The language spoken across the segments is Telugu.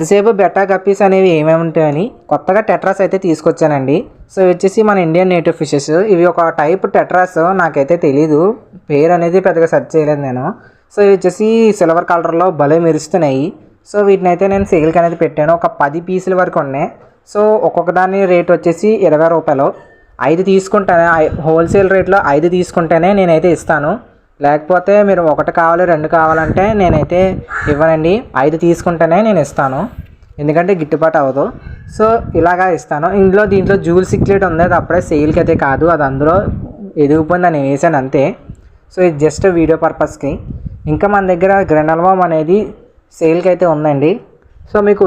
ఎంతసేపు బెటా గప్పీస్ అనేవి ఏమేమి ఉంటాయని కొత్తగా టెట్రాస్ అయితే తీసుకొచ్చానండి. సో వచ్చేసి మన ఇండియన్ నేటివ్ ఫిషెస్. ఇవి ఒక టైప్ టెట్రాస్, నాకైతే తెలీదు, పేరు అనేది పెద్దగా సెర్చ్ చేయలేదు నేను. సో ఇవి వచ్చేసి సిల్వర్ కలర్లో భలే మెరుస్తున్నాయి. సో వీటిని అయితే నేను సేల్కి అనేది పెట్టాను. ఒక 10 పీసుల వరకు ఉన్నాయి. సో ఒక్కొక్క దాని రేట్ వచ్చేసి 20 రూపాయలు. 5 తీసుకుంటేనే హోల్సేల్ రేట్లో 5 తీసుకుంటేనే నేనైతే ఇస్తాను. లేకపోతే మీరు 1 కావాలి 2 కావాలంటే నేనైతే ఇవ్వనండి. 5 తీసుకుంటేనే నేను ఇస్తాను, ఎందుకంటే గిట్టుబాటు అవ్వదు. సో ఇలాగా ఇస్తాను. దీంట్లో జూల్ సిక్లెట్ ఉంది, అది అప్పుడే సేల్కి అయితే కాదు, అది అందులో ఎదిగిపోయింది, నేను వేసాను అంతే. సో ఇది జస్ట్ వీడియో పర్పస్కి. ఇంకా మన దగ్గర గ్రెనల్ వామ్ అనేది సేల్కి అయితే ఉందండి. సో మీకు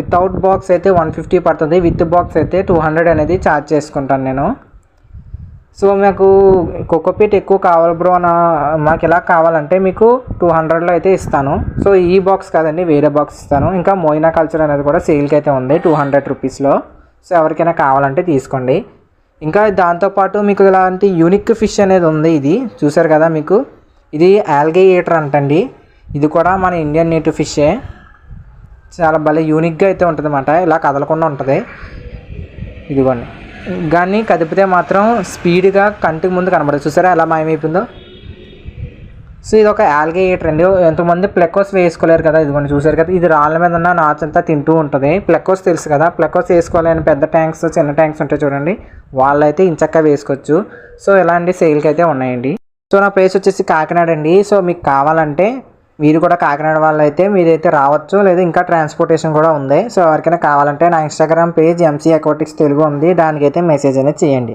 వితౌట్ బాక్స్ అయితే 150 పడుతుంది, విత్ బాక్స్ అయితే 200 అనేది ఛార్జ్ చేసుకుంటాను నేను. సో మాకు కోకోపీట్ ఎక్కువ కావాలి బ్రో మాకు ఇలా కావాలంటే మీకు 200లో అయితే ఇస్తాను. సో ఈ బాక్స్ కాదండి, వేరే బాక్స్ ఇస్తాను. ఇంకా మోయినా కల్చర్ అనేది కూడా సేల్కి అయితే ఉంది 200 రూపీస్లో. సో ఎవరికైనా కావాలంటే తీసుకోండి. ఇంకా దాంతోపాటు మీకు ఇలాంటి యూనిక్ ఫిష్ అనేది ఉంది. ఇది చూసారు కదా, మీకు ఇది ఆల్గేయేటర్ అంటండి. ఇది కూడా మన ఇండియన్ నేటివ్ ఫిషే. చాలా భలే యూనిక్గా అయితే ఉంటుంది అన్నమాట, ఇలా కదలకుండా ఉంటుంది. ఇదిగోండి, కానీ కదిపితే మాత్రం స్పీడ్గా కంటికి ముందు కనబడదు. చూసారా ఎలా మాయమైపోయిందో. సో ఇది ఒక ఆల్గేయేటర్ అండి. ఎంతమంది ప్లెకోస్ వేసుకోలేరు కదా, ఇదిగోండి చూసారు కదా, ఇది రాళ్ళ మీద ఉన్న నాచంతా తింటూ ఉంటుంది. ప్లెకోస్ తెలుసు కదా, ప్లెకోస్ వేసుకోలేని పెద్ద ట్యాంక్స్ చిన్న ట్యాంక్స్ ఉంటాయి చూడండి, వాళ్ళైతే ఇంచక్క వేసుకోవచ్చు. సో ఇలాంటి సేల్కి అయితే ఉన్నాయండి. సో నా ప్లేస్ వచ్చేసి కాకినాడ అండి. సో మీకు కావాలంటే మీరు కూడా కాకినాడ వాళ్ళు అయితే మీరైతే రావచ్చు, లేదా ఇంకా ట్రాన్స్పోర్టేషన్ కూడా ఉంది. సో ఎవరికైనా కావాలంటే నా Instagram page MC aquatics Telugu ఉంది, దానికైతే మెసేజ్ అనేది చేయండి.